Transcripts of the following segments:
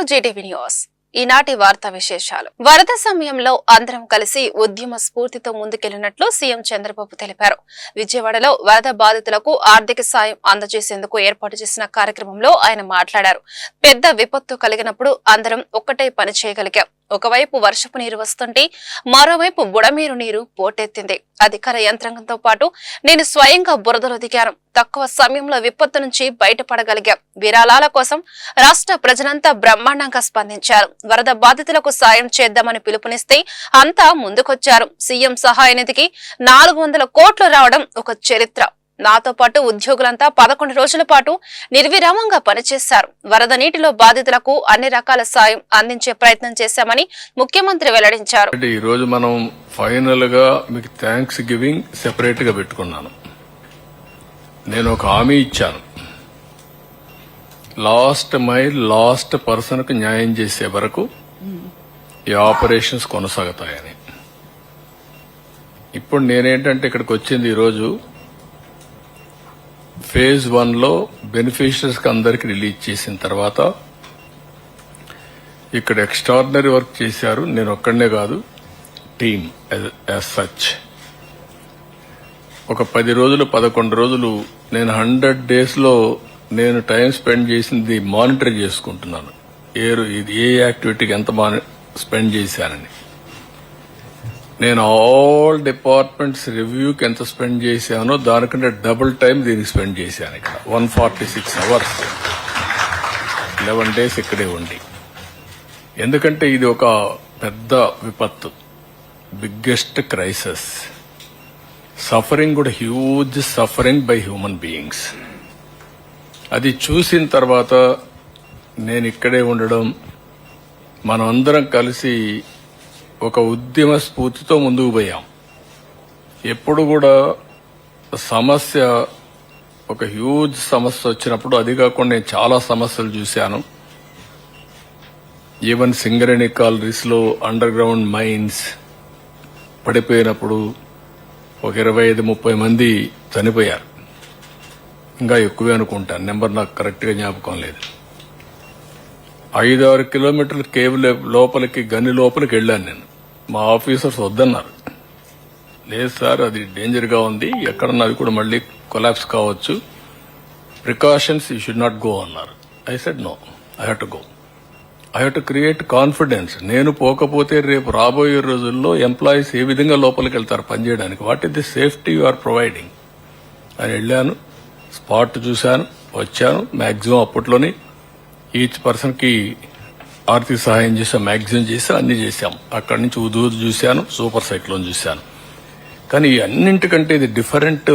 To Zee TV news. ఈనాటి వార్తా విశేషాలు. వరద సమయంలో అందరం కలిసి ఉద్యమ స్ఫూర్తితో ముందుకెళ్లినట్లు సీఎం చంద్రబాబు తెలిపారు. విజయవాడలో వరద బాధితులకు ఆర్థిక సాయం అందజేసేందుకు ఏర్పాటు చేసిన కార్యక్రమంలో ఆయన మాట్లాడారు. పెద్ద విపత్తు కలిగినప్పుడు అందరం ఒక్కటే పని చేయగలిగాం. ఒకవైపు వర్షపు నీరు వస్తుంటే మరోవైపు బుడమేరు నీరు పోటెత్తింది. అధికార యంత్రాంగంతో పాటు నేను స్వయంగా బురదలో దిగాను. తక్కువ సమయంలో విపత్తు నుంచి బయటపడగలిగాం. విరాళాల కోసం రాష్ట్ర ప్రజలంతా బ్రహ్మాండంగా స్పందించారు. వరద బాధితులకు సాయం చేద్దామని పిలుపునిస్తే అంతా ముందుకొచ్చారు. సీఎం సహాయ నిధికి 400 కోట్లు రావడం ఒక చరిత్ర. నాతో పాటు ఉద్యోగులంతా 11 రోజుల పాటు నిర్విరామంగా పనిచేశారు. వరద నీటిలో బాధితులకు అన్ని రకాల సాయం అందించే ప్రయత్నం చేశామని ముఖ్యమంత్రి వెల్లడించారు. ఈ రోజు మనం ఫైనల్ గా మీకు థ్యాంక్స్ గివింగ్ సెపరేట్ గా పెట్టుకున్నాను. నేను ఒక హామీ ఇచ్చాను, లాస్ట్ మైల్ లాస్ట్ పర్సన్ కు న్యాయం చేసే వరకు ఈ ఆపరేషన్స్ కొనసాగుతాయని. ఇప్పుడు నేనేంటంటే ఇక్కడికి వచ్చింది ఈరోజు ఫేజ్ 1 లో బెనిఫిషరీస్ కి అందరికి రిలీజ్ చేసిన తర్వాత ఇక్కడ ఎక్స్ట్రాడినరీ వర్క్ చేశారు. నేను ఒక్కడనే కాదు, టీమ్ యాజ్ సచ్. ఒక 10 రోజులు 11 రోజులు నేను 100 days లో నేను టైం స్పెండ్ చేసింది మానిటర్ చేసుకుంటున్నాను. ఏ యాక్టివిటీకి ఎంత స్పెండ్ చేశానని. నేను ఆల్ డిపార్ట్మెంట్స్ రివ్యూకి ఎంత స్పెండ్ చేశానో దానికంటే డబుల్ టైం దీనికి స్పెండ్ చేశాను. ఇక్కడ 146 hours 11 days ఇక్కడే ఉండి. ఎందుకంటే ఇది ఒక పెద్ద విపత్తు, బిగ్గెస్ట్ క్రైసిస్. సఫరింగ్ కూడా huge suffering by human beings. అది చూసిన తర్వాత నేను ఇక్కడే ఉండడం, మనం అందరం కలిసి ఒక ఉద్యమ స్ఫూర్తితో ముందుకు పోయాం. ఎప్పుడు కూడా సమస్య, ఒక హ్యూజ్ సమస్య వచ్చినప్పుడు, అది కాకుండా నేను చాలా సమస్యలు చూశాను. ఈవెన్ సింగరేణి కాలరీస్ లో అండర్ గ్రౌండ్ మైన్స్ పడిపోయినప్పుడు ఒక 25-30 మంది చనిపోయారు. ఇంకా ఎక్కువే అనుకుంటాను, నెంబర్ నాకు కరెక్ట్ గా జ్ఞాపకం లేదు. 5-6 కిలోమీటర్ల కేవ్ లోపలికి, గని లోపలికి వెళ్ళాను నేను. మా ఆఫీసర్స్ వద్దన్నారు. లేదు సార్, అది డేంజర్ గా ఉంది, ఎక్కడన్నా అది కూడా మళ్లీ కొలాప్స్ కావచ్చు, precautions you should not go అన్నారు. I said no, I have to go. I have to create confidence. నేను పోకపోతే రేపు రాబోయే రోజుల్లో ఎంప్లాయీస్ ఏ విధంగా లోపలికి వెళ్తారు పనిచేయడానికి. What is the safety you are providing అని వెళ్ళాను. స్పాట్ చూశాను, వచ్చాను. మాక్సిమం అప్పట్లోనే ఈచ్ పర్సన్ కి ఆర్థిక సహాయం చేసాం, మ్యాక్సిమం చేసాం, అన్ని చేశాం. అక్కడి నుంచి ఉదూదు చూశాను, సూపర్ సైక్లోన్ చూశాను. కానీ అన్నింటికంటే ఇది డిఫరెంట్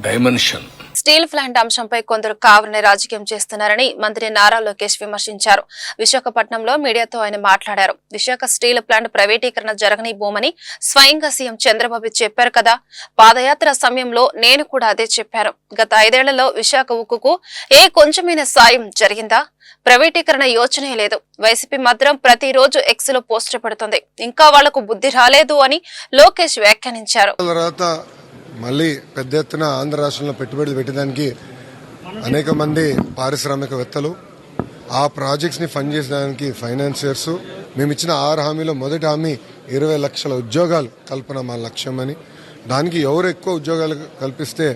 డైమెన్షన్. స్టీల్ ప్లాంట్ అంశంపై కొందరు కావాలని రాజకీయం చేస్తున్నారని మంత్రి నారా లోకేష్ విమర్శించారు. విశాఖపట్నంలో మీడియాతో ఆయన మాట్లాడారు. విశాఖ స్టీల్ ప్లాంట్ ప్రైవేటీకరణ జరగనివ్వమని స్వయంగా సీఎం చంద్రబాబు చెప్పారు కదా. పాదయాత్ర సమయంలో నేను కూడా అదే చెప్పాను. గత 5 ఏళ్లలో విశాఖ ఉక్కుకు కొంచెమైన సాయం జరిగిందా? ప్రైవేటీకరణ యోచనే లేదు. వైసీపీ మాత్రం ప్రతిరోజు ఎక్స్ లో పోస్టర్ పెడుతుంది. ఇంకా వాళ్లకు బుద్ధి రాలేదు అని లోకేష్ వ్యాఖ్యానించారు. మళ్లీ పెద్ద ఎత్తున ఆంధ్ర రాష్ట్రంలో పెట్టుబడులు పెట్టడానికి అనేక మంది పారిశ్రామికవేత్తలు, ఆ ప్రాజెక్ట్స్ ని ఫండ్ చేసడానికి ఫైనాన్సియర్స్. మేము ఇచ్చిన 6 హామీలో మొదటి హామీ 20 లక్షల ఉద్యోగాలు కల్పన మా లక్ష్యమని. దానికి ఎవరు ఎక్కువ ఉద్యోగాలు కల్పిస్తే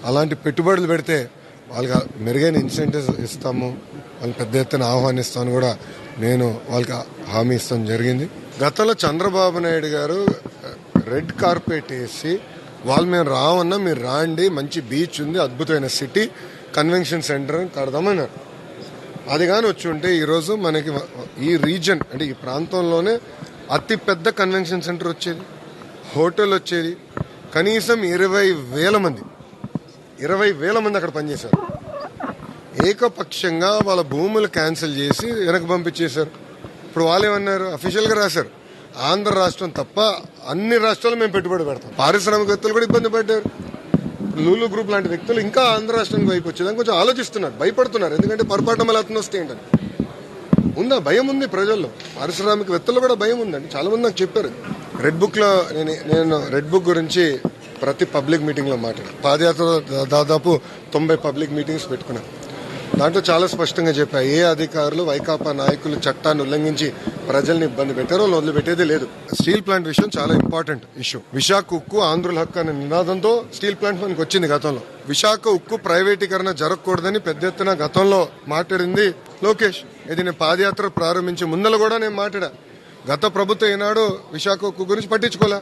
అలాంటి పెట్టుబడులు పెడితే వాళ్ళకి మెరుగైన ఇన్సెంటివ్స్ ఇస్తాము, వాళ్ళని పెద్ద ఎత్తున ఆహ్వానిస్తామని కూడా నేను వాళ్ళకి హామీ ఇస్తాం జరిగింది. గతంలో చంద్రబాబు నాయుడు గారు రెడ్ కార్పెట్ వేసి వాళ్ళు మేము రావన్నా మీరు రాండి, మంచి బీచ్ ఉంది, అద్భుతమైన సిటీ, కన్వెన్షన్ సెంటర్ కడదామన్నారు. అది కానీ వచ్చి ఉంటే ఈరోజు మనకి ఈ రీజన్ అంటే ఈ ప్రాంతంలోనే అతి పెద్ద కన్వెన్షన్ సెంటర్ వచ్చేది, హోటల్ వచ్చేది. కనీసం 20,000 మంది అక్కడ పనిచేశారు. ఏకపక్షంగా వాళ్ళ భూములు క్యాన్సిల్ చేసి వెనక్కి పంపించేశారు. ఇప్పుడు వాళ్ళు ఏమన్నారు, అఫీషియల్ గా రాశారు, ఆంధ్ర రాష్ట్రం తప్ప అన్ని రాష్ట్రాలు మేము పెట్టుబడి పెడతాం. పారిశ్రామికవేత్తలు కూడా ఇబ్బంది పడ్డారు. లూలు గ్రూప్ లాంటి వ్యక్తులు ఇంకా ఆంధ్ర రాష్ట్రానికి వైపు వచ్చేదానికి కొంచెం ఆలోచిస్తున్నారు, భయపడుతున్నారు. ఎందుకంటే పొరపాటు మళ్ళీ అతను వస్తే ఏంటని ఉందా భయం ఉంది ప్రజల్లో. పారిశ్రామికవేత్తలు కూడా భయం ఉందండి. చాలా మంది నాకు చెప్పారు. రెడ్ బుక్ లో నేను రెడ్ బుక్ గురించి ప్రతి పబ్లిక్ మీటింగ్ లో మాట్లాడాను. పాదయాత్రలో దాదాపు 90 పబ్లిక్ మీటింగ్స్ పెట్టుకున్నాను. దాంట్లో చాలా స్పష్టంగా చెప్పా, ఏ అధికారులు వైకాపా నాయకులు చట్టాన్ని ఉల్లంఘించి ప్రజల్ని ఇబ్బంది పెట్టారో వదిలిపెట్టేదే లేదు. స్టీల్ ప్లాంట్ విషయం చాలా ఇంపార్టెంట్ ఇష్యూ. విశాఖ ఉక్కు ఆంధ్రుల హక్కు అనే నినాదంతో స్టీల్ ప్లాంట్ మనకి వచ్చింది గతంలో. విశాఖ ఉక్కు ప్రైవేటీకరణ జరగకూడదని పెద్ద ఎత్తున గతంలో మాట్లాడింది లోకేష్. ఇది నేను పాదయాత్ర ప్రారంభించే ముందల కూడా నేను మాట్లాడా. గత ప్రభుత్వం ఈనాడు విశాఖ ఉక్కు గురించి పట్టించుకోలే.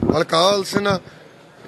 వాళ్ళకి కావాల్సిన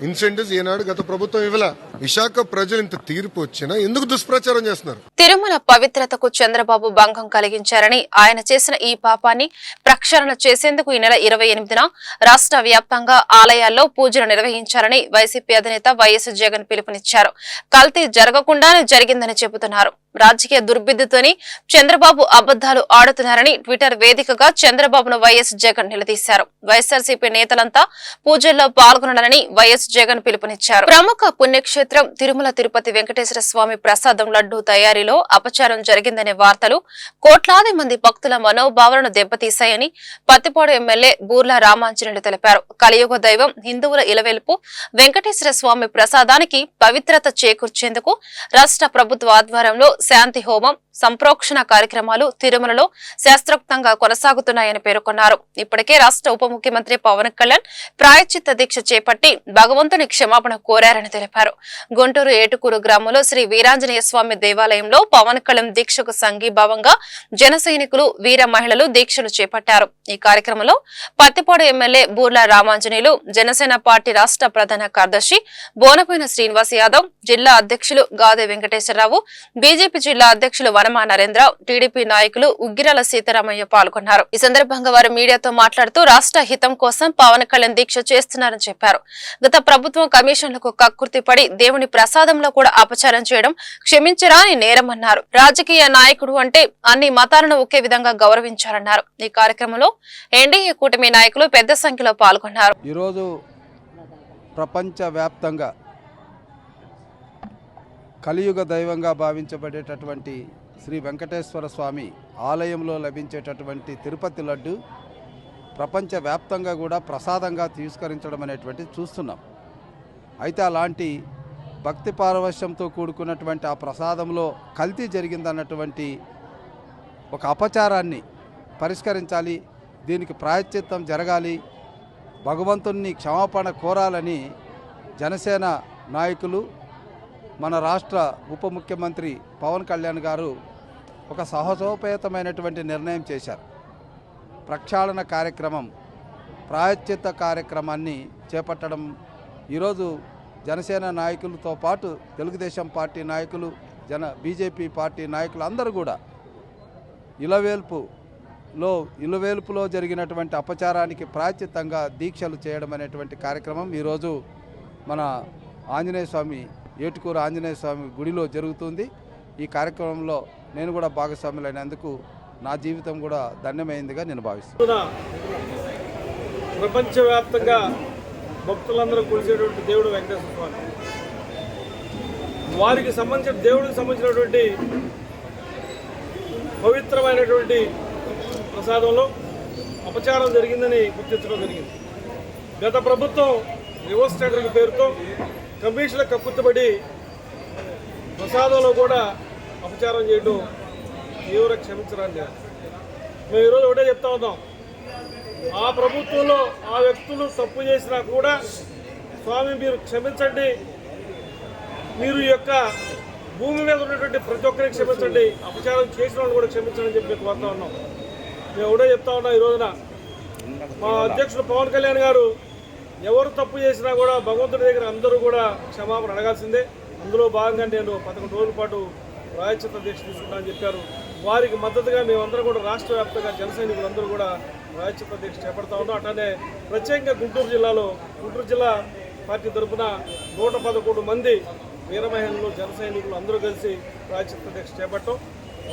ఇన్సెంటివ్స్ ఈనాడు గత ప్రభుత్వం ఇవ్వలా. విశాఖ ప్రజలు ఇంత తీర్పు వచ్చినా ఎందుకు దుష్ప్రచారం చేస్తున్నారు? తిరుమల పవిత్రతకు చంద్రబాబు భంగం కలిగించారని, ఆయన చేసిన ఈ పాపాన్ని ప్రక్షాళన చేసేందుకు ఈ నెల 28న రాష్ట్ర వ్యాప్తంగా ఆలయాల్లో పూజలు నిర్వహించాలని వైసీపీ అధినేత వైఎస్ జగన్ పిలుపునిచ్చారు. కల్తీ జరగకుండానే జరిగిందని చెబుతున్నారు. రాజకీయ దుర్బుద్ధితోని చంద్రబాబు అబద్దాలు ఆడుతున్నారని ట్విట్టర్ వేదికగా చంద్రబాబును వైఎస్ జగన్ నిలదీశారు. వైఎస్ఆర్సీపీ నేతలంతా పూజల్లో పాల్గొనాలని వైఎస్ జగన్ పిలుపునిచ్చారు. ప్రముఖ పుణ్యక్షేత్రం తిరుమల తిరుపతి వెంకటేశ్వర స్వామి ప్రసాదం లడ్డూ తయారీలో అపచారం జరిగిందనే వార్తలు కోట్లాది మంది భక్తుల మనోభావాలను దెబ్బతీశాయని పత్తిపాడు ఎమ్మెల్యే బూర్ల రామాంజనేయులు తెలిపారు. కలియుగ దైవం హిందువుల ఇలవెల్పు వెంకటేశ్వర స్వామి ప్రసాదానికి పవిత్రత చేకూర్చేందుకు రాష్ట్ర ప్రభుత్వ ఆధ్వర్యంలో శాంతి హోమం, సంప్రోక్షణ కార్యక్రమాలు తిరుమలలో శాస్త్రోక్తంగా కొనసాగుతున్నాయని పేర్కొన్నారు. ఇప్పటికే రాష్ట్ర ఉప ముఖ్యమంత్రి పవన్ కళ్యాణ్ ప్రాయశ్చిత్త దీక్ష చేపట్టి భగవంతుని క్షమాపణ కోరారని తెలిపారు. గుంటూరు ఏటుకూరు గ్రామంలో శ్రీ వీరాంజనేయ స్వామి దేవాలయంలో పవన్ కళ్యాణ్ దీక్షకు సంఘీభావంగా జన సైనికులు, వీర మహిళలు దీక్షలు చేపట్టారు. ఈ కార్యక్రమంలో పత్తిపాడు ఎమ్మెల్యే బూర్ల రామాంజనేయులు, జనసేన పార్టీ రాష్ట్ర ప్రధాన కార్యదర్శి బోనపోయిన శ్రీనివాస్ యాదవ్, జిల్లా అధ్యక్షులు గాదే వెంకటేశ్వరరావు, బీజేపీ జిల్లా అధ్యక్షులు వనమా నరేంద్ర, టీడీపీ నాయకులు ఉగ్గిరాల సీతారామయ్య పాల్గొన్నారు. ఈ సందర్భంగా వారు మీడియాతో మాట్లాడుతూ రాష్ట్ర హితం కోసం పవన్ కళ్యాణ్ దీక్ష చేస్తున్నారని చెప్పారు. గత ప్రభుత్వం కమిషన్లకు కక్కుర్తి పడి దేవుని ప్రసాదంలో కూడా అపచారం చేయడం క్షమించరాని నేరమన్నారు. రాజకీయ నాయకుడు అంటే అన్ని మతాలను ఒకే విధంగా గౌరవించాలన్నారు. ఈ కార్యక్రమంలో ఎన్డీఏ కూటమి నాయకులు పెద్ద సంఖ్యలో పాల్గొన్నారు. ఈరోజు ప్రపంచవ్యాప్తంగా కలియుగ దైవంగా భావించబడేటటువంటి శ్రీ వెంకటేశ్వర స్వామి ఆలయంలో లభించేటటువంటి తిరుపతి లడ్డు ప్రపంచవ్యాప్తంగా కూడా ప్రసాదంగా తీసుకరించడం అనేటువంటిది చూస్తున్నాం. అయితే అలాంటి భక్తి పారవశ్యంతో కూడుకున్నటువంటి ఆ ప్రసాదంలో కల్తీ జరిగిందన్నటువంటి ఒక అపచారాన్ని పరిష్కరించాలి, దీనికి ప్రాయశ్చిత్తం జరగాలి, భగవంతుణ్ణి క్షమాపణ కోరాలని జనసేన నాయకులు, మన రాష్ట్ర ఉప ముఖ్యమంత్రి పవన్ కళ్యాణ్ గారు ఒక సాహసోపేతమైనటువంటి నిర్ణయం చేశారు. ప్రక్షాళన కార్యక్రమం, ప్రాయశ్చిత్త కార్యక్రమాన్ని చేపట్టడం ఈరోజు జనసేన నాయకులతో పాటు తెలుగుదేశం పార్టీ నాయకులు, బీజేపీ పార్టీ నాయకులు అందరూ కూడా ఇలవేల్పులో జరిగినటువంటి అపచారానికి ప్రాయశ్చిత్తంగా దీక్షలు చేయడం అనేటువంటి కార్యక్రమం ఈరోజు మన ఆంజనేయ స్వామి, ఏటుకూరు ఆంజనేయ స్వామి గుడిలో జరుగుతుంది. ఈ కార్యక్రమంలో నేను కూడా భాగస్వాములైనందుకు నా జీవితం కూడా ధన్యమైందిగా నేను భావిస్తున్నాను. ప్రపంచవ్యాప్తంగా భక్తులందరూ కొలిసేటువంటి దేవుడు వెంకటేశ్వర స్వామి. వారికి సంబంధించిన దేవుడికి సంబంధించినటువంటి పవిత్రమైనటువంటి ప్రసాదంలో అపచారం జరిగిందని గుర్తించడం జరిగింది. గత ప్రభుత్వం రివర్స్ టెండరింగ్ పేరుతో కమిషన్ల కక్కుర్తిపడి ప్రసాదంలో కూడా అపచారం చేయడం తీవ్ర క్షమించరాండి. మేము ఈరోజు ఒకటే చెప్తా ఉన్నాం, ఆ ప్రభుత్వంలో ఆ వ్యక్తులు తప్పు చేసినా కూడా స్వామి మీరు క్షమించండి, మీరు ఈ యొక్క భూమి మీద ఉన్నటువంటి ప్రతి ఒక్కరికి క్షమించండి, అపచారం చేసిన వాళ్ళు కూడా క్షమించండి అని చెప్పి కోరుతా ఉన్నాం. మేము ఒకటే చెప్తా ఉన్నాం, ఈ రోజున మా అధ్యక్షుడు పవన్ కళ్యాణ్ గారు ఎవరు తప్పు చేసినా కూడా భగవంతుడి దగ్గర అందరూ కూడా క్షమాపణ అడగాల్సిందే. అందులో భాగంగా నేను 11 రోజుల పాటు ప్రాయశ్చిత్త దీక్ష తీసుకుంటానని చెప్పారు. వారికి మద్దతుగా మేమందరం కూడా రాష్ట్ర వ్యాప్తంగా జన సైనికులందరూ కూడా ప్రాయశ్చిత్త దీక్ష చేపడతా ఉన్నాం. అట్లానే ప్రత్యేకంగా గుంటూరు జిల్లా పార్టీ తరఫున 111 మంది వీర మహిళలు, జన సైనికులు అందరూ కలిసి ప్రాయశ్చిత్త దీక్ష చేపట్టాం.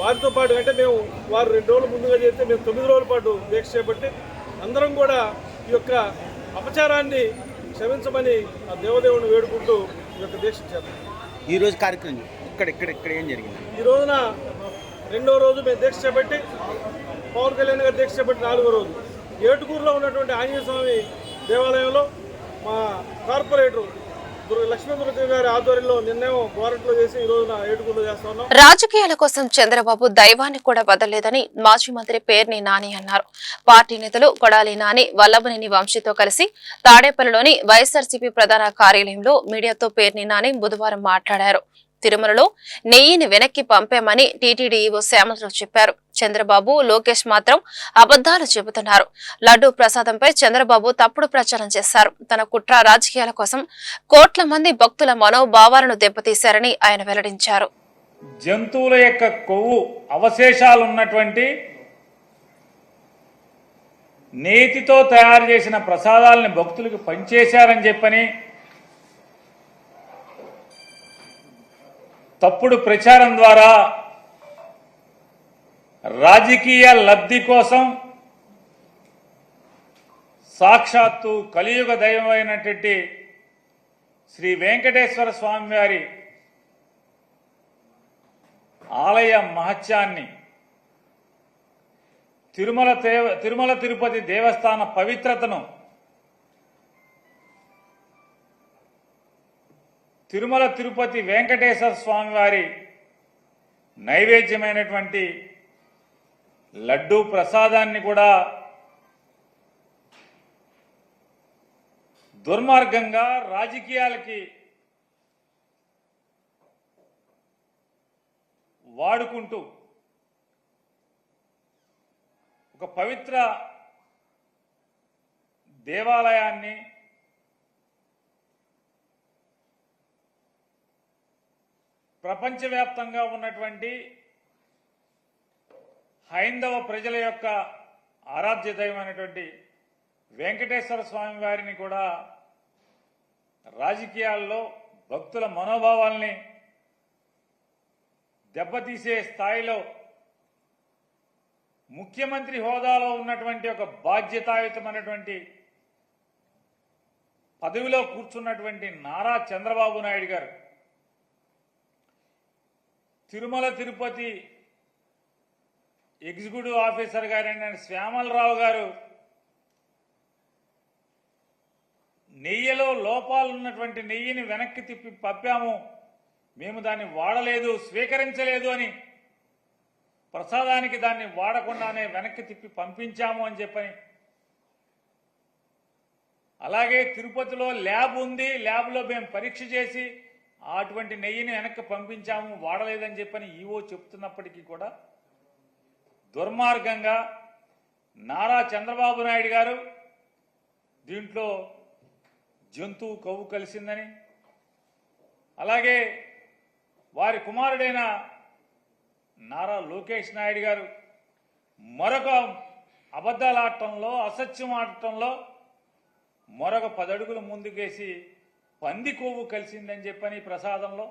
వారితో పాటు అంటే మేము వారు 2 రోజులు ముందుగా చేస్తే మేము 9 రోజుల పాటు దీక్ష చేపట్టి అందరం కూడా ఈ యొక్క అపచారాన్ని క్షమించమని ఆ దేవదేవుని వేడుకుంటూ ఈ యొక్క దీక్ష చేద్దాం. ఈరోజు కార్యక్రమం ఇక్కడ ఏం జరిగింది? ఈ రోజున 2వ రోజు మేము దీక్ష చేపట్టి పవన్ కళ్యాణ్ గారు దీక్ష చేపట్టి 4వ రోజు ఏటుకూరులో ఉన్నటువంటి ఆంజనేయ స్వామి దేవాలయంలో మా కార్పొరేటర్ లక్ష్మీదుర్గ గారి ఆధ్వర్యంలో నిన్నేమో గోరంట్లో చేసి ఈ రోజున ఏటుకూరులో చేస్తా ఉన్నాం. రాజకీయాల కోసం చంద్రబాబు దైవాన్ని కూడా వదలలేదని మాజీ మంత్రి పేర్ని నాని అన్నారు. పార్టీ నేతలు కొడాలి నాని, వల్లభనేని వంశీతో కలిసి తాడేపల్లిలోని వైఎస్ఆర్సీపీ ప్రధాన కార్యాలయంలో మీడియాతో పేర్ని నాని బుధవారం మాట్లాడారు. తిరుమలలో నెయ్యిని వెనక్కి పంపామని టీటీడీ ఈవో శ్యామలరావు చెప్పారు. చంద్రబాబు, లోకేష్ మాత్రం అబద్దాలు చెబుతున్నారు. లడ్డూ ప్రసాదంపై చంద్రబాబు తప్పుడు ప్రచారం చేశారు. తన కుట్ర రాజకీయాల కోసం కోట్ల మంది భక్తుల మనోభావాలను దెబ్బతీశారని ఆయన వెల్లడించారు. జంతువుల యొక్క కొవ్వు అవశేషాలున్నటువంటి నేతితో తయారు చేసిన ప్రసాదాలని భక్తులకు పంచేశారని చెప్పని తప్పుడు ప్రచారం ద్వారా రాజకీయ లబ్ధి కోసం సాక్షాత్తు కలియుగ దైవమైనటువంటి శ్రీ వెంకటేశ్వర స్వామి వారి ఆలయ మహత్యాన్ని, తిరుమల తిరుపతి దేవస్థాన పవిత్రతను, తిరుమల తిరుపతి వెంకటేశ్వర స్వామి వారి నైవేద్యమైనటువంటి లడ్డూ ప్రసాదాన్ని కూడా దుర్మార్గంగా రాజకీయాలకి వాడుకుంటూ ఒక పవిత్ర దేవాలయాన్ని ప్రపంచవ్యాప్తంగా ఉన్నటువంటి హైందవ ప్రజల యొక్క ఆరాధ్య దైవమైనటువంటి వెంకటేశ్వర స్వామి వారిని కూడా రాజకీయాల్లో భక్తుల మనోభావాల్ని దెబ్బతీసే స్థాయిలో ముఖ్యమంత్రి హోదాలో ఉన్నటువంటి ఒక బాధ్యతాయుతమైనటువంటి పదవిలో కూర్చున్నటువంటి నారా చంద్రబాబు నాయుడు గారు తిరుమల తిరుపతి ఎగ్జిక్యూటివ్ ఆఫీసర్ గారైన శ్యామలరావు గారు నెయ్యిలో లోపాలున్నటువంటి నెయ్యిని వెనక్కి తిప్పి పంపాము, మేము దాన్ని వాడలేదు, స్వీకరించలేదు అని, ప్రసాదానికి దాన్ని వాడకుండానే వెనక్కి తిప్పి పంపించాము అని చెప్పని, అలాగే తిరుపతిలో ల్యాబ్ ఉంది, ల్యాబ్లో మేము పరీక్ష చేసి అటువంటి నెయ్యిని వెనక్కి పంపించాము, వాడలేదని చెప్పని ఈవో చెప్తున్నప్పటికీ కూడా దుర్మార్గంగా నారా చంద్రబాబు నాయుడు గారు దీంట్లో జంతువు కొవ్వు కలిసిందని, అలాగే వారి కుమారుడైన నారా లోకేష్ నాయుడు గారు మరొక అబద్ధాలు ఆడటంలో, అసత్యం ఆడటంలో మరొక 10 అడుగులు ముందుకేసి పంది కొవ్వు కలిసిందని చెప్పని ప్రసాదంలో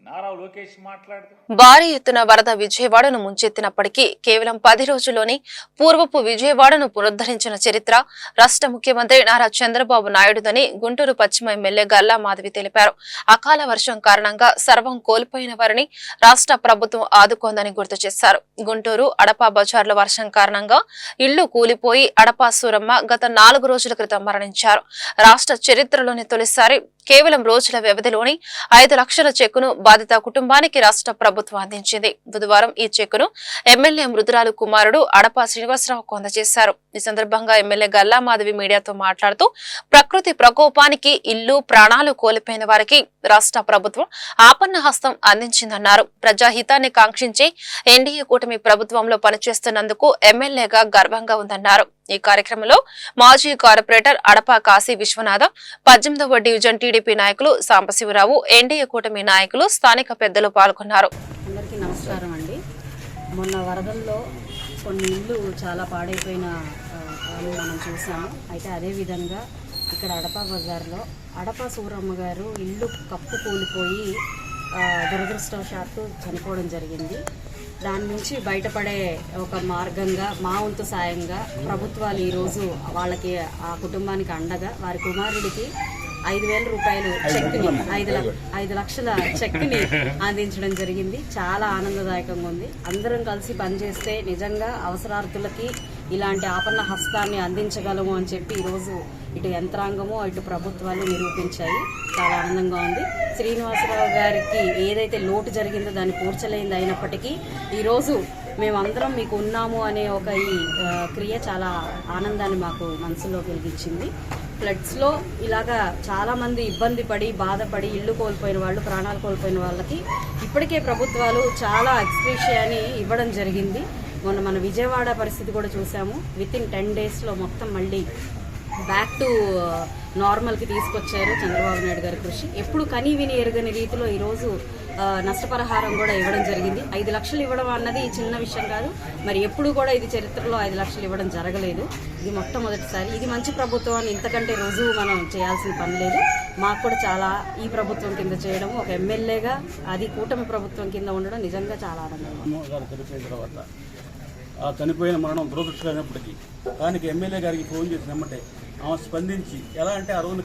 నారా లోకేష్ మాట్లాడుతూ భారీ ఎత్తున వరద విజయవాడను ముంచెత్తినప్పటికీ కేవలం 10 రోజుల్లోనే పూర్వపు విజయవాడను పునరుద్ధరించిన చరిత్ర రాష్ట్ర ముఖ్యమంత్రి నారా చంద్రబాబు నాయుడుదని గుంటూరు పశ్చిమ ఎమ్మెల్యే గల్లా మాధవి తెలిపారు. అకాల వర్షం కారణంగా సర్వం కోల్పోయిన వారిని రాష్ట్ర ప్రభుత్వం ఆదుకోందని గుర్తు చేశారు. గుంటూరు అడపా బజార్లో వర్షం కారణంగా ఇళ్లు కూలిపోయి అడపా సూరమ్మ గత 4 రోజుల క్రితం మరణించారు. రాష్ట్ర చరిత్రలోని తొలిసారి కేవలం రోజుల వ్యవధిలోని 5 లక్షల చెక్కును బాధిత కుటుంబానికి రాష్ట్ర ప్రభుత్వం అందించింది. బుధవారం ఈ చెక్కును ఎమ్మెల్యే మృదురాలు కుమారుడు అడపా శ్రీనివాసరావుకు అందజేశారు. ఈ సందర్భంగా ఎమ్మెల్యే గల్లా మాధవి మీడియాతో మాట్లాడుతూ ప్రకృతి ప్రకోపానికి ఇల్లు ప్రాణాలు కోల్పోయిన వారికి రాష్ట్ర ప్రభుత్వం ఆపన్న హస్తం అందించిందన్నారు. ప్రజాహితాన్ని కాంక్షించి ఎన్డీఏ కూటమి ప్రభుత్వంలో పనిచేస్తున్నందుకు ఎమ్మెల్యేగా గర్వంగా ఉందన్నారు. ఈ కార్యక్రమంలో మాజీ కార్పొరేటర్ అడపా కాశీ విశ్వనాథ, 18వ డివిజన్ టీడీపీ నాయకులు సాంబశివరావు, ఎన్డీఏ కూటమి నాయకులు, స్థానిక పెద్దలు పాల్గొన్నారు. అందరికీ నమస్కారం అండి. మొన్న వరదల్లో కొన్ని ఇళ్ళు చాలా పాడైపోయిన మనం చూసాము. అయితే అదేవిధంగా ఇక్కడ అడపా బజార్లో అడపా సూరమ్మ గారు ఇల్లు కప్పు కూలిపోయి దురదృష్టవశాత్తు చనిపోవడం జరిగింది. దాని నుంచి బయటపడే ఒక మార్గంగా మా వంతు సాయంగా ప్రభుత్వాలు ఈరోజు వాళ్ళకి ఆ కుటుంబానికి అండగా వారి కుమారుడికి 5,000 రూపాయలు చెక్ని 5 లక్షల చెక్ని అందించడం జరిగింది. చాలా ఆనందదాయకంగా ఉంది. అందరం కలిసి పనిచేస్తే నిజంగా అవసరార్థులకి ఇలాంటి ఆపన్న హస్తాన్ని అందించగలము అని చెప్పి ఈరోజు ఇటు యంత్రాంగము ఇటు ప్రభుత్వాలు నిరూపించాయి. చాలా ఆనందంగా ఉంది. శ్రీనివాసరావు గారికి ఏదైతే లోటు జరిగిందో దాన్ని పూడ్చలేనిది అయినప్పటికీ ఈరోజు మేమందరం మీకు ఉన్నాము అనే ఒక ఈ క్రియ చాలా ఆనందాన్ని మాకు మనసులో కలిగించింది. ఫ్లడ్స్లో ఇలాగా చాలామంది ఇబ్బంది పడి బాధపడి ఇల్లు కోల్పోయిన వాళ్ళు, ప్రాణాలు కోల్పోయిన వాళ్ళకి ఇప్పటికే ప్రభుత్వాలు చాలా ఎక్స్‌గ్రేషియాని ఇవ్వడం జరిగింది. మొన్న మన విజయవాడ పరిస్థితి కూడా చూసాము. వితిన్ 10 daysలో మొత్తం మళ్ళీ బ్యాక్ టు నార్మల్కి తీసుకొచ్చారు చంద్రబాబు నాయుడు గారి కృషి. ఎప్పుడు కని విని ఎరగని రీతిలో ఈరోజు నష్టపరిహారం కూడా ఇవ్వడం జరిగింది. 5 లక్షలు ఇవ్వడం అన్నది చిన్న విషయం కాదు. మరి ఎప్పుడు కూడా ఇది చరిత్రలో 5 లక్షలు ఇవ్వడం జరగలేదు. ఇది మొట్టమొదటిసారి. ఇది మంచి ప్రభుత్వం అని ఇంతకంటే రుజువు మనం చేయాల్సిన పని లేదు. మాకు కూడా చాలా ఈ ప్రభుత్వం కింద చేయడం, ఒక ఎమ్మెల్యేగా అది కూటమి ప్రభుత్వం కింద ఉండడం నిజంగా చాలా ఆనందంగా. ఆ చనిపోయిన మరణం దురదృష్టమైనప్పటికీ దానికి ఎమ్మెల్యే గారికి ఫోన్ చేసినమ్మంటే ఆమె స్పందించి, ఎలా అంటే ఆ రోజున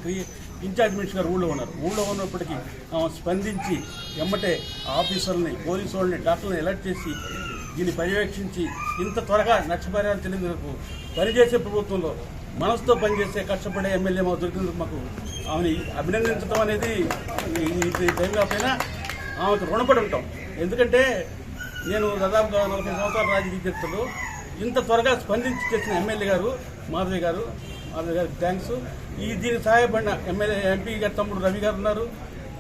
ఇన్ఛార్జ్ మినిస్టర్ గారు ఊళ్ళో ఉన్నారు. ఊళ్ళో ఉన్నప్పటికీ ఆమె స్పందించి ఎమ్మటే ఆఫీసర్ని, పోలీసు వాళ్ళని, డాక్టర్ని అలర్ట్ చేసి దీన్ని పర్యవేక్షించి ఇంత త్వరగా నష్టపరిహారం చెల్లించేందుకు పనిచేసే ప్రభుత్వంలో మనసుతో పనిచేసే కష్టపడే ఎమ్మెల్యే మాకు దొరికినందుకు మాకు ఆమెని అభినందించడం అనేది ఈ టైం కాకపోయినా ఆమెకు రుణపడి ఉంటాం. ఎందుకంటే నేను దాదాపుగా 40 సంవత్సరాల రాజకీయ చరిత్రలో ఇంత త్వరగా స్పందించి చేసిన ఎమ్మెల్యే గారు మాధవి గారికి థ్యాంక్స్. దీనికి సహాయపడిన ఎంపీ గారి తమ్ముడు రవి గారు ఉన్నారు.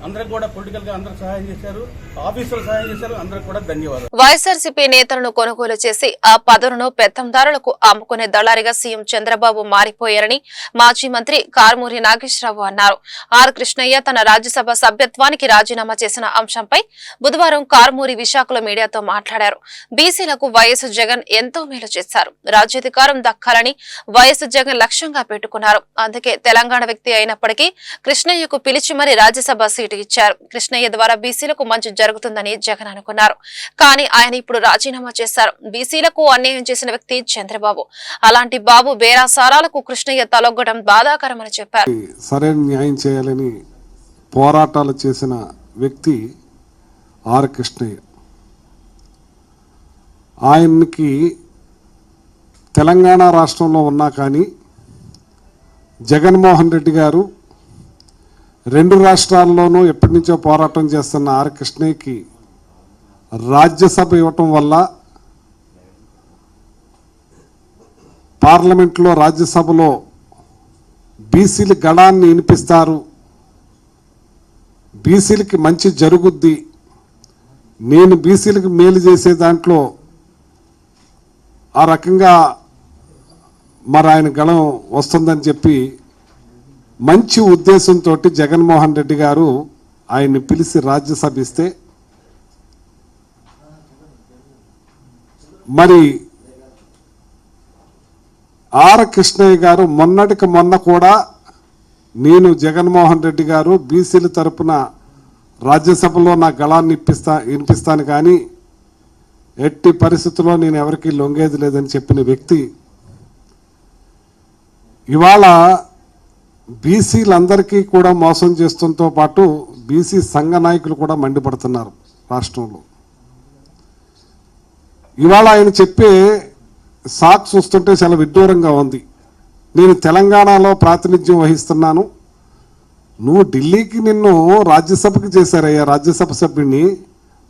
అందరికి కూడా పొలిటికల్ గా అందరూ సహాయం చేశారు, ఆఫీసర్లు సహాయం చేశారు. అందరికి కూడా ధన్యవాదాలు. వైఎస్ఆర్సీపీ నేతలను కొనుగోలు చేసి ఆ పదవులను పెత్తందారులకు అమ్ముకునే దళారిగా సీఎం చంద్రబాబు మారిపోయారని మాజీ మంత్రి కారుమూరి నాగేశ్వరరావు అన్నారు. ఆర్ కృష్ణయ్య తన రాజ్యసభ సభ్యత్వానికి రాజీనామా చేసిన అంశంపై బుధవారం కారుమూరి విశాఖలో మీడియాతో మాట్లాడారు. బీసీలకు వైఎస్ జగన్ ఎంతో మేలు చేశారు. రాజ్యాధికారం దక్కాలని వైఎస్ జగన్ లక్ష్యంగా పెట్టుకున్నారు. అందుకే తెలంగాణ వ్యక్తి అయినప్పటికీ కృష్ణయ్యకు పిలిచి మరీ రాజ్యసభ సీటు ఇచ్చారు. కృష్ణయ్య ద్వారా బీసీలకు మంచి జరుగుతుందని జగన్ అనుకున్నారు. కానీ ఆయన ఇప్పుడు రాజీనామా చేశారు. బీసీలకు అన్యాయం చేసిన వ్యక్తి చంద్రబాబు. అలాంటి బాబు బేరాసారాలకు కృష్ణయ్య తలొగ్గడం బాధాకరమని చెప్పారు. సరైన న్యాయం చేయాలని పోరాటాలు చేసిన వ్యక్తి ఆర్ కృష్ణయ్య. ఆయనకి తెలంగాణ రాష్ట్రంలో ఉన్నా కానీ జగన్మోహన్ రెడ్డి గారు 2 రాష్ట్రాల్లోనూ ఎప్పటి నుంచో పోరాటం చేస్తున్న ఆర్ కృష్ణయ్యకి రాజ్యసభ ఇవ్వటం వల్ల పార్లమెంట్లో రాజ్యసభలో బీసీల గళాన్ని వినిపిస్తారు, బీసీలకి మంచి జరుగుద్ది, నేను బీసీలకు మేలు చేసే దాంట్లో ఆ రకంగా మరి ఆయన గళం వస్తుందని చెప్పి మంచి ఉద్దేశంతో జగన్మోహన్ రెడ్డి గారు ఆయన్ని పిలిచి రాజ్యసభ ఇస్తే మరి ఆర్ కృష్ణయ్య గారు మొన్నటికి మొన్న కూడా నేను జగన్మోహన్ రెడ్డి గారు బీసీల తరపున రాజ్యసభలో నా గళాన్ని వినిపిస్తాను కానీ ఎట్టి పరిస్థితుల్లో నేను ఎవరికి లొంగేది లేదని చెప్పిన వ్యక్తి ఇవాళ బీసీలందరికీ కూడా మోసం చేస్తుంతో పాటు బీసీ సంఘ నాయకులు కూడా మండిపడుతున్నారు రాష్ట్రంలో. ఇవాళ ఆయన చెప్పే సాక్స్ చూస్తుంటే చాలా విడ్డూరంగా ఉంది. నేను తెలంగాణలో ప్రాతినిధ్యం వహిస్తున్నాను, నువ్వు ఢిల్లీకి నిన్ను రాజ్యసభకి చేశారయ్యా, రాజ్యసభ సభ్యుడిని.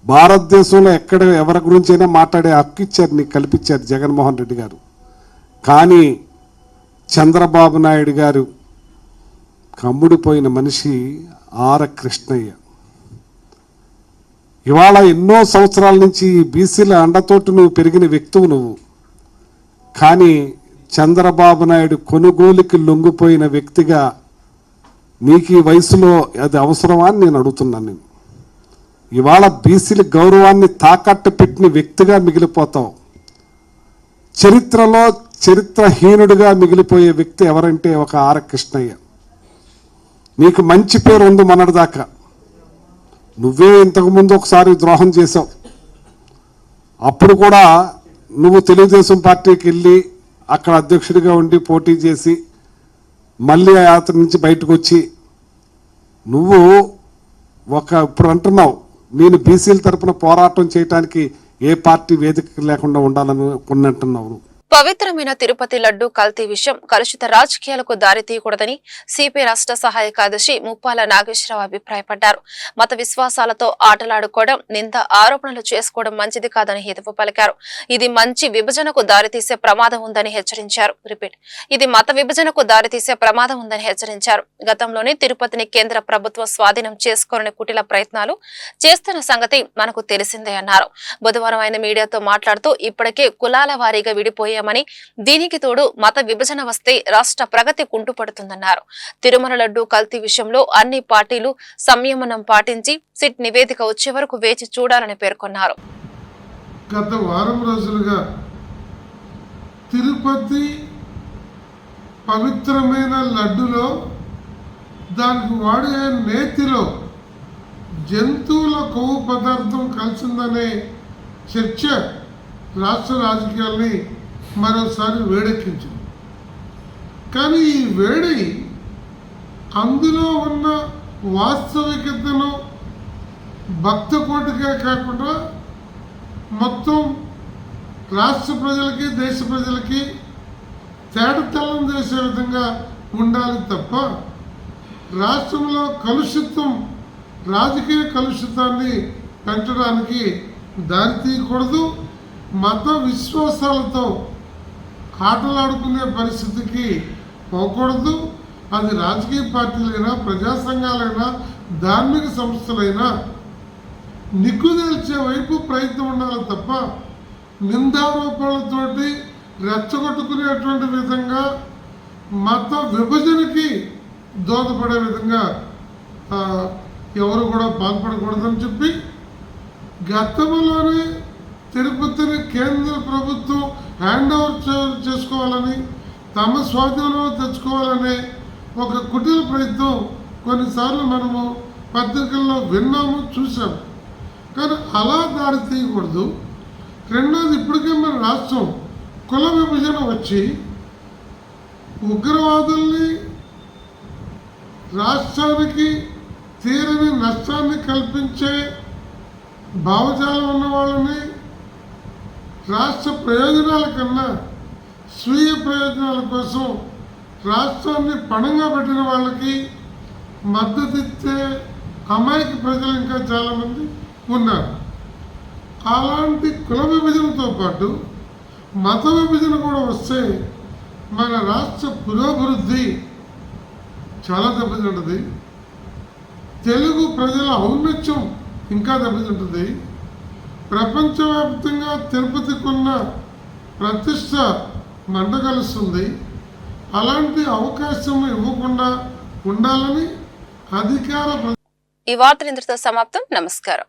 భారతదేశంలో ఎక్కడ ఎవరి గురించైనా మాట్లాడే హక్కు ఇచ్చారు, నీకు కల్పించారు జగన్మోహన్ రెడ్డి గారు. కానీ చంద్రబాబు నాయుడు గారు కమ్ముడిపోయిన మనిషి ఆర్ కృష్ణయ్య. ఇవాళ ఎన్నో సంవత్సరాల నుంచి బీసీల అండతోటి నువ్వు పెరిగిన వ్యక్తువు నువ్వు. కానీ చంద్రబాబు నాయుడు కొనుగోలుకి లొంగిపోయిన వ్యక్తిగా నీకు ఈ వయసులో అది అవసరమా అని నేను అడుగుతున్నాను. నేను ఇవాళ బీసీల గౌరవాన్ని తాకట్టు పెట్టిన వ్యక్తిగా మిగిలిపోతావు. చరిత్రలో చరిత్రహీనుడిగా మిగిలిపోయే వ్యక్తి ఎవరంటే ఒక ఆర్ కృష్ణయ్య. నీకు మంచి పేరు ఉంది మొన్నటిదాకా. నువ్వే ఇంతకుముందు ఒకసారి ద్రోహం చేశావు. అప్పుడు కూడా నువ్వు తెలుగుదేశం పార్టీకి వెళ్ళి అక్కడ అధ్యక్షుడిగా ఉండి పోటీ చేసి మళ్ళీ అతని నుంచి బయటకు వచ్చి నువ్వు ఇప్పుడు అంటున్నావు నేను బీసీల తరపున పోరాటం చేయడానికి ఏ పార్టీ వేదిక లేకుండా ఉండాలనుకున్నట్టున్నావు. పవిత్రమైన తిరుపతి లడ్డు కల్తీ విషయం కలుషిత రాజకీయాలకు దారితీయకూడదని సిపిఐ రాష్ట్ర సహాయ కార్యదర్శి ముప్పాల నాగేశ్వరరావు అభిప్రాయపడ్డారు. మత విశ్వాసాలతో ఆటలాడుకోవడం, నింద ఆరోపణలు చేసుకోవడం మంచిది కాదని హితవు పలికారు. ఇది మంచి విభజనకు దారితీసే ప్రమాదం ఉందని హెచ్చరించారు. ఇది మత విభజనకు దారితీసే ప్రమాదం ఉందని హెచ్చరించారు. గతంలోనే తిరుపతిని కేంద్ర ప్రభుత్వం స్వాధీనం చేసుకోవాలని కుటిల ప్రయత్నాలు చేస్తున్న సంగతి మనకు తెలిసిందే అన్నారు. బుధవారం ఆయన మీడియాతో మాట్లాడుతూ ఇప్పటికే కులాల వారీగా విడిపోయామని, దీనికి తోడు మత విభజన వస్తే రాష్ట్ర ప్రగతి కుంటుపడుతుందన్నారు. తిరుమల లడ్డు కల్తీ విషయంలో అన్ని పార్టీలు సంయమనం పాటించి సిట్ నివేదిక వచ్చే వరకు వేచి చూడాలని పేర్కొన్నారు. గత వారం రోజులుగా తిరుపతి పవిత్రమైన లడ్డులో దానికి వాడే నేతిలో జంతువుల కొవ్వు పదార్థం కలిసిందనే చర్చ రాష్ట్ర రాజకీయాల్ని మరోసారి వేడెక్కించింది. కానీ ఈ వేడి అందులో ఉన్న వాస్తవికతను భక్త కోటికే కాకుండా మొత్తం రాష్ట్ర ప్రజలకి, దేశ ప్రజలకి తేటతెల్లం చేసే విధంగా ఉండాలి తప్ప రాష్ట్రంలో కలుషితం, రాజకీయ కలుషితాన్ని పెంచడానికి దారితీయకూడదు. మత విశ్వాసాలతో ఆటలాడుకునే పరిస్థితికి పోకూడదు. అది రాజకీయ పార్టీలైనా, ప్రజా సంఘాలైనా, ధార్మిక సంస్థలైనా నిగ్గుదేల్చే వైపు ప్రయత్నం ఉండాలి తప్ప నిందారోపణలతోటి రెచ్చగొట్టుకునేటువంటి విధంగా మత విభజనకి దోహదపడే విధంగా ఎవరు కూడా పాల్పడకూడదని చెప్పి గతంలోనే తిరుపతిని కేంద్ర ప్రభుత్వం హ్యాండ్ ఓవర్ చేసుకోవాలని, తమ స్వాధీనంలో తెచ్చుకోవాలనే ఒక కుటిల ప్రయత్నం కొన్నిసార్లు మనము పత్రికల్లో విన్నాము, చూసాము. కానీ అలా దారి తీయకూడదు. రెండోది, ఇప్పటికే మన రాష్ట్రం కుల విభజన వచ్చి ఉగ్రవాదుల్ని, రాష్ట్రానికి తీరని నష్టాన్ని కల్పించే భావజాలం ఉన్న వాళ్ళని రాష్ట్ర ప్రయోజనాల కన్నా స్వీయ ప్రయోజనాల కోసం రాష్ట్రాన్ని పణంగా పెట్టిన వాళ్ళకి మద్దతిచ్చే అమాయక ప్రజలు ఇంకా చాలామంది ఉన్నారు. అలాంటి కుల విభజనతో పాటు మత విభజన కూడా వస్తే మన రాష్ట్ర పురోభివృద్ధి చాలా దెబ్బతింటుంది. తెలుగు ప్రజల ఔన్నత్యం ఇంకా దెబ్బతింటుంది. ప్రపంచవ్యాప్తంగా తిరుపతికున్న ప్రతిష్ట మండగలుస్తుంది. అలాంటి అవకాశం ఇవ్వకుండా ఉండాలని అధికార ఈ వార్తలు ఇంతటితో సమాప్తం. నమస్కారం.